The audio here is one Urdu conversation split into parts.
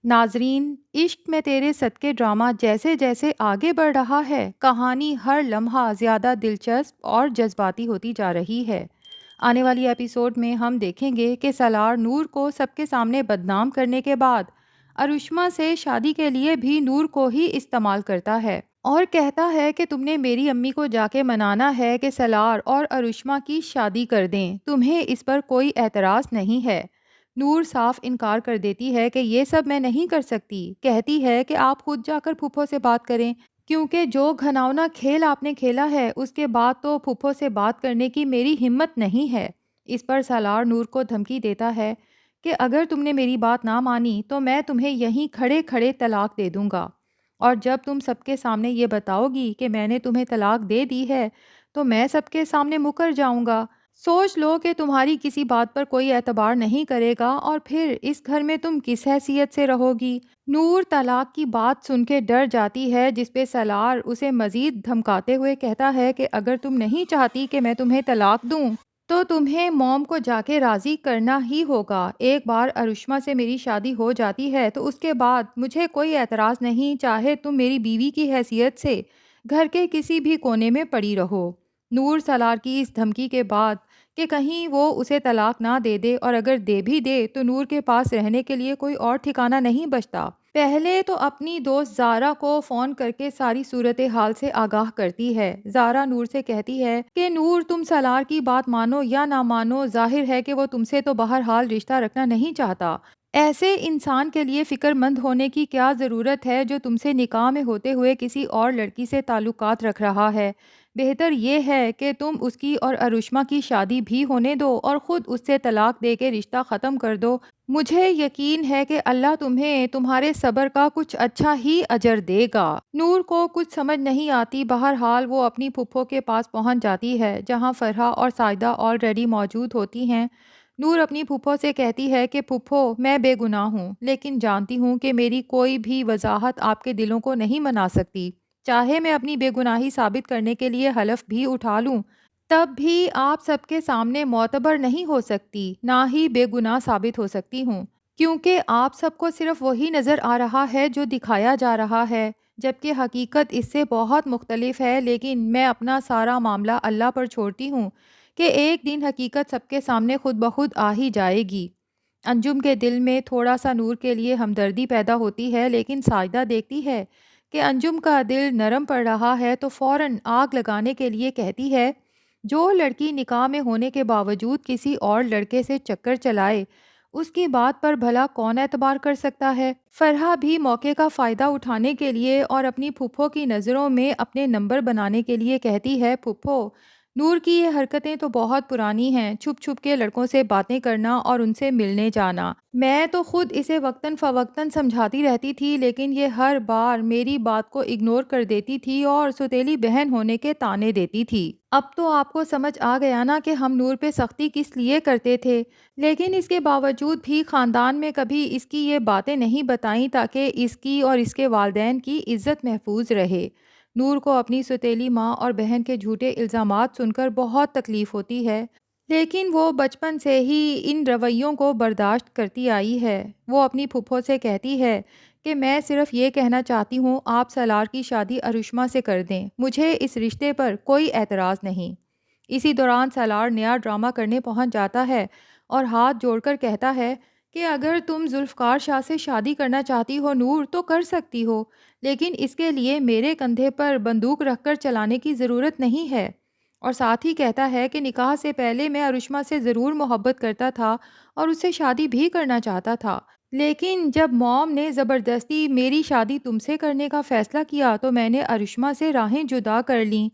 ناظرین، عشق میں تیرے صدقے ڈرامہ جیسے جیسے آگے بڑھ رہا ہے، کہانی ہر لمحہ زیادہ دلچسپ اور جذباتی ہوتی جا رہی ہے۔ آنے والی ایپیسوڈ میں ہم دیکھیں گے کہ سالار نور کو سب کے سامنے بدنام کرنے کے بعد ارشما سے شادی کے لیے بھی نور کو ہی استعمال کرتا ہے اور کہتا ہے کہ تم نے میری امی کو جا کے منانا ہے کہ سالار اور ارشما کی شادی کر دیں، تمہیں اس پر کوئی اعتراض نہیں ہے۔ نور صاف انکار کر دیتی ہے کہ یہ سب میں نہیں کر سکتی، کہتی ہے کہ آپ خود جا کر پھپھو سے بات کریں، کیونکہ جو گھناؤنا کھیل آپ نے کھیلا ہے اس کے بعد تو پھپھو سے بات کرنے کی میری ہمت نہیں ہے۔ اس پر سالار نور کو دھمکی دیتا ہے کہ اگر تم نے میری بات نہ مانی تو میں تمہیں یہیں کھڑے کھڑے طلاق دے دوں گا، اور جب تم سب کے سامنے یہ بتاؤ گی کہ میں نے تمہیں طلاق دے دی ہے تو میں سب کے سامنے مکر جاؤں گا۔ سوچ لو کہ تمہاری کسی بات پر کوئی اعتبار نہیں کرے گا اور پھر اس گھر میں تم کس حیثیت سے رہو گی۔ نور طلاق کی بات سن کے ڈر جاتی ہے، جس پہ سالار اسے مزید دھمکاتے ہوئے کہتا ہے کہ اگر تم نہیں چاہتی کہ میں تمہیں طلاق دوں تو تمہیں موم کو جا کے راضی کرنا ہی ہوگا۔ ایک بار ارشما سے میری شادی ہو جاتی ہے تو اس کے بعد مجھے کوئی اعتراض نہیں، چاہے تم میری بیوی کی حیثیت سے گھر کے کسی بھی کونے میں پڑی رہو۔ نور سالار کی اس دھمکی کے بعد کہ کہیں وہ اسے طلاق نہ دے دے، اور اگر دے بھی دے تو نور کے پاس رہنے کے لیے کوئی اور ٹھکانہ نہیں بچتا، پہلے تو اپنی دوست زارا کو فون کر کے ساری صورتحال سے آگاہ کرتی ہے۔ زارا نور سے کہتی ہے کہ نور، تم سالار کی بات مانو یا نہ مانو، ظاہر ہے کہ وہ تم سے تو بہرحال رشتہ رکھنا نہیں چاہتا۔ ایسے انسان کے لیے فکر مند ہونے کی کیا ضرورت ہے جو تم سے نکاح میں ہوتے ہوئے کسی اور لڑکی سے تعلقات رکھ رہا ہے؟ بہتر یہ ہے کہ تم اس کی اور ارشما کی شادی بھی ہونے دو اور خود اس سے طلاق دے کے رشتہ ختم کر دو۔ مجھے یقین ہے کہ اللہ تمہیں تمہارے صبر کا کچھ اچھا ہی اجر دے گا۔ نور کو کچھ سمجھ نہیں آتی، بہرحال وہ اپنی پھپھو کے پاس پہنچ جاتی ہے جہاں فرحہ اور سائدہ آلریڈی موجود ہوتی ہیں۔ نور اپنی پھپھو سے کہتی ہے کہ پھپھو، میں بے گناہ ہوں، لیکن جانتی ہوں کہ میری کوئی بھی وضاحت آپ کے دلوں کو نہیں منا سکتی، چاہے میں اپنی بے گناہی ثابت کرنے کے لیے حلف بھی اٹھا لوں تب بھی آپ سب کے سامنے معتبر نہیں ہو سکتی، نہ ہی بے گناہ ثابت ہو سکتی ہوں، کیونکہ آپ سب کو صرف وہی نظر آ رہا ہے جو دکھایا جا رہا ہے، جبکہ حقیقت اس سے بہت مختلف ہے۔ لیکن میں اپنا سارا معاملہ اللہ پر چھوڑتی ہوں کہ ایک دن حقیقت سب کے سامنے خود بخود آ ہی جائے گی۔ انجم کے دل میں تھوڑا سا نور کے لیے ہمدردی پیدا ہوتی ہے، لیکن سائدہ دیکھتی ہے کہ انجم کا دل نرم پڑ رہا ہے تو فوراً آگ لگانے کے لیے کہتی ہے، جو لڑکی نکاح میں ہونے کے باوجود کسی اور لڑکے سے چکر چلائے اس کی بات پر بھلا کون اعتبار کر سکتا ہے؟ فرحہ بھی موقع کا فائدہ اٹھانے کے لیے اور اپنی پھپھو کی نظروں میں اپنے نمبر بنانے کے لیے کہتی ہے، پھپھو، نور کی یہ حرکتیں تو بہت پرانی ہیں، چھپ چھپ کے لڑکوں سے باتیں کرنا اور ان سے ملنے جانا۔ میں تو خود اسے وقتاً فوقتاً سمجھاتی رہتی تھی، لیکن یہ ہر بار میری بات کو اگنور کر دیتی تھی اور سوتیلی بہن ہونے کے طعنے دیتی تھی۔ اب تو آپ کو سمجھ آ گیا نا کہ ہم نور پہ سختی کس لیے کرتے تھے، لیکن اس کے باوجود بھی خاندان میں کبھی اس کی یہ باتیں نہیں بتائیں تاکہ اس کی اور اس کے والدین کی عزت محفوظ رہے۔ نور کو اپنی سوتیلی ماں اور بہن کے جھوٹے الزامات سن کر بہت تکلیف ہوتی ہے، لیکن وہ بچپن سے ہی ان رویوں کو برداشت کرتی آئی ہے۔ وہ اپنی پھپھو سے کہتی ہے کہ میں صرف یہ کہنا چاہتی ہوں، آپ سالار کی شادی ارشما سے کر دیں، مجھے اس رشتے پر کوئی اعتراض نہیں۔ اسی دوران سالار نیا ڈرامہ کرنے پہنچ جاتا ہے اور ہاتھ جوڑ کر کہتا ہے کہ اگر تم ذوالفقار شاہ سے شادی کرنا چاہتی ہو نور تو کر سکتی ہو، لیکن اس کے لیے میرے کندھے پر بندوق رکھ کر چلانے کی ضرورت نہیں ہے۔ اور ساتھ ہی کہتا ہے کہ نکاح سے پہلے میں ارشما سے ضرور محبت کرتا تھا اور اس سے شادی بھی کرنا چاہتا تھا، لیکن جب موم نے زبردستی میری شادی تم سے کرنے کا فیصلہ کیا تو میں نے ارشما سے راہیں جدا کر لیں۔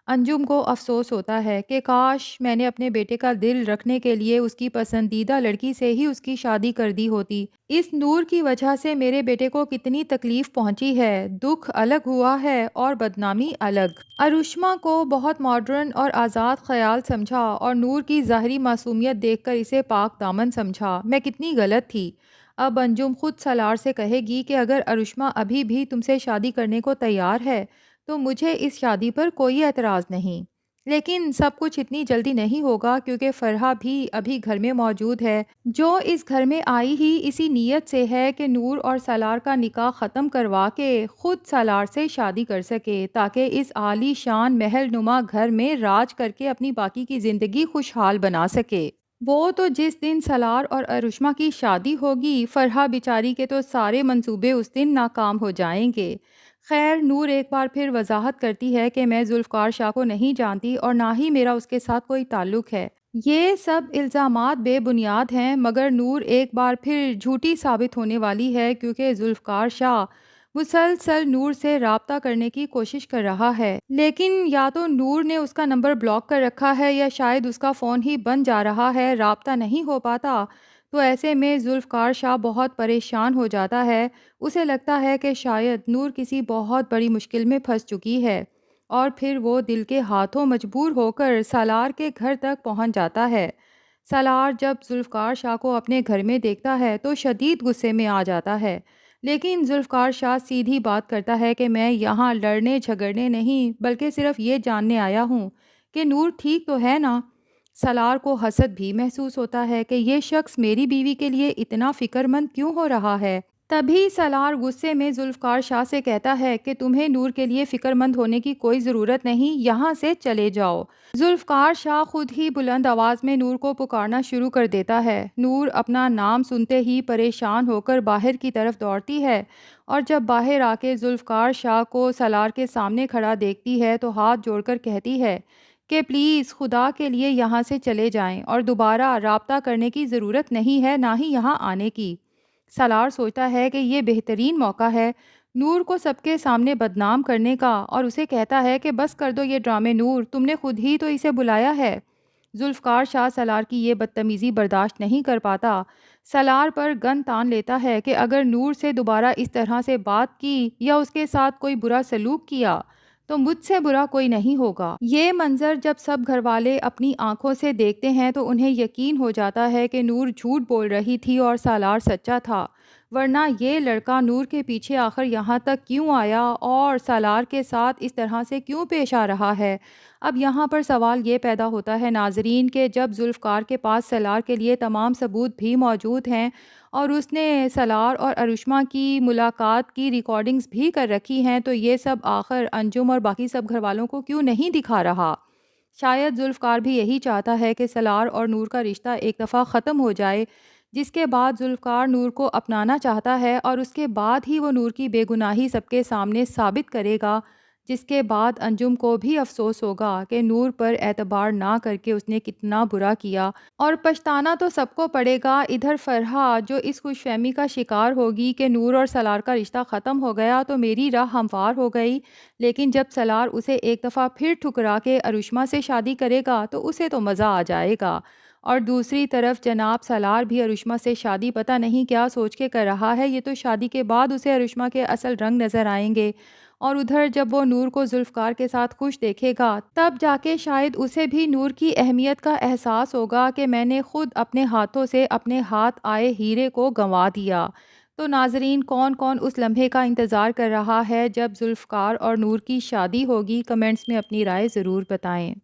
انجم کو افسوس ہوتا ہے کہ کاش میں نے اپنے بیٹے کا دل رکھنے کے لیے اس کی پسندیدہ لڑکی سے ہی اس کی شادی کر دی ہوتی۔ اس نور کی وجہ سے میرے بیٹے کو کتنی تکلیف پہنچی ہے، دکھ الگ ہوا ہے اور بدنامی الگ۔ ارشما کو بہت ماڈرن اور آزاد خیال سمجھا اور نور کی ظاہری معصومیت دیکھ کر اسے پاک دامن سمجھا۔ میں کتنی غلط تھی۔ اب انجم خود سالار سے کہے گی کہ اگر ارشما ابھی بھی تم سے شادی کرنے کو تیار ہے تو مجھے اس شادی پر کوئی اعتراض نہیں۔ لیکن سب کچھ اتنی جلدی نہیں ہوگا کیونکہ فرحہ بھی ابھی گھر میں موجود ہے، جو اس گھر میں آئی ہی اسی نیت سے ہے کہ نور اور سالار کا نکاح ختم کروا کے خود سالار سے شادی کر سکے تاکہ اس عالی شان محل نما گھر میں راج کر کے اپنی باقی کی زندگی خوشحال بنا سکے۔ وہ تو جس دن سالار اور ارشما کی شادی ہوگی، فرحہ بیچاری کے تو سارے منصوبے اس دن ناکام ہو جائیں گے۔ خیر، نور ایک بار پھر وضاحت کرتی ہے کہ میں ذوالفقار شاہ کو نہیں جانتی اور نہ ہی میرا اس کے ساتھ کوئی تعلق ہے۔ یہ سب الزامات بے بنیاد ہیں، مگر نور ایک بار پھر جھوٹی ثابت ہونے والی ہے کیونکہ ذوالفقار شاہ مسلسل نور سے رابطہ کرنے کی کوشش کر رہا ہے، لیکن یا تو نور نے اس کا نمبر بلاک کر رکھا ہے یا شاید اس کا فون ہی بند جا رہا ہے، رابطہ نہیں ہو پاتا۔ تو ایسے میں ذوالفقار شاہ بہت پریشان ہو جاتا ہے۔ اسے لگتا ہے کہ شاید نور کسی بہت بڑی مشکل میں پھنس چکی ہے، اور پھر وہ دل کے ہاتھوں مجبور ہو کر سالار کے گھر تک پہنچ جاتا ہے۔ سالار جب ذوالفقار شاہ کو اپنے گھر میں دیکھتا ہے تو شدید غصے میں آ جاتا ہے، لیکن ذوالفقار شاہ سیدھی بات کرتا ہے کہ میں یہاں لڑنے جھگڑنے نہیں بلکہ صرف یہ جاننے آیا ہوں کہ نور ٹھیک تو ہے نا۔ سالار کو حسد بھی محسوس ہوتا ہے کہ یہ شخص میری بیوی کے لیے اتنا فکر مند کیوں ہو رہا ہے۔ تبھی سالار غصے میں ذوالفقار شاہ سے کہتا ہے کہ تمہیں نور کے لیے فکر مند ہونے کی کوئی ضرورت نہیں، یہاں سے چلے جاؤ۔ ذوالفقار شاہ خود ہی بلند آواز میں نور کو پکارنا شروع کر دیتا ہے۔ نور اپنا نام سنتے ہی پریشان ہو کر باہر کی طرف دوڑتی ہے، اور جب باہر آ کے ذوالفقار شاہ کو سالار کے سامنے کھڑا دیکھتی ہے تو ہاتھ جوڑ کر کہتی ہے کہ پلیز خدا کے لیے یہاں سے چلے جائیں اور دوبارہ رابطہ کرنے کی ضرورت نہیں ہے، نہ ہی یہاں آنے کی۔ سالار سوچتا ہے کہ یہ بہترین موقع ہے نور کو سب کے سامنے بدنام کرنے کا، اور اسے کہتا ہے کہ بس کر دو یہ ڈرامے نور، تم نے خود ہی تو اسے بلایا ہے۔ ذوالفقار شاہ سالار کی یہ بدتمیزی برداشت نہیں کر پاتا، سالار پر گن تان لیتا ہے کہ اگر نور سے دوبارہ اس طرح سے بات کی یا اس کے ساتھ کوئی برا سلوک کیا تو مجھ سے برا کوئی نہیں ہوگا۔ یہ منظر جب سب گھر والے اپنی آنکھوں سے دیکھتے ہیں تو انہیں یقین ہو جاتا ہے کہ نور جھوٹ بول رہی تھی اور سالار سچا تھا، ورنہ یہ لڑکا نور کے پیچھے آخر یہاں تک کیوں آیا اور سالار کے ساتھ اس طرح سے کیوں پیش آ رہا ہے۔ اب یہاں پر سوال یہ پیدا ہوتا ہے ناظرین کہ جب ذوالفقار کے پاس سالار کے لیے تمام ثبوت بھی موجود ہیں اور اس نے سالار اور ارشما کی ملاقات کی ریکارڈنگز بھی کر رکھی ہیں، تو یہ سب آخر انجم اور باقی سب گھر والوں کو کیوں نہیں دکھا رہا؟ شاید ذوالفقار بھی یہی چاہتا ہے کہ سالار اور نور کا رشتہ ایک دفعہ ختم ہو جائے، جس کے بعد ذوالفقار نور کو اپنانا چاہتا ہے اور اس کے بعد ہی وہ نور کی بے گناہی سب کے سامنے ثابت کرے گا، جس کے بعد انجم کو بھی افسوس ہوگا کہ نور پر اعتبار نہ کر کے اس نے کتنا برا کیا، اور پچھتانا تو سب کو پڑے گا۔ ادھر فرحہ جو اس خوش فہمی کا شکار ہوگی کہ نور اور سالار کا رشتہ ختم ہو گیا تو میری راہ ہموار ہو گئی، لیکن جب سالار اسے ایک دفعہ پھر ٹھکرا کے ارشما سے شادی کرے گا تو اسے تو مزہ آ جائے گا۔ اور دوسری طرف جناب سالار بھی ارشما سے شادی پتہ نہیں کیا سوچ کے کر رہا ہے، یہ تو شادی کے بعد اسے ارشما کے اصل رنگ نظر آئیں گے، اور ادھر جب وہ نور کو ذوالفقار کے ساتھ خوش دیکھے گا تب جا کے شاید اسے بھی نور کی اہمیت کا احساس ہوگا کہ میں نے خود اپنے ہاتھوں سے اپنے ہاتھ آئے ہیرے کو گنوا دیا۔ تو ناظرین، کون کون اس لمحے کا انتظار کر رہا ہے جب ذوالفقار اور نور کی شادی ہوگی؟ کمنٹس میں اپنی رائے ضرور بتائیں۔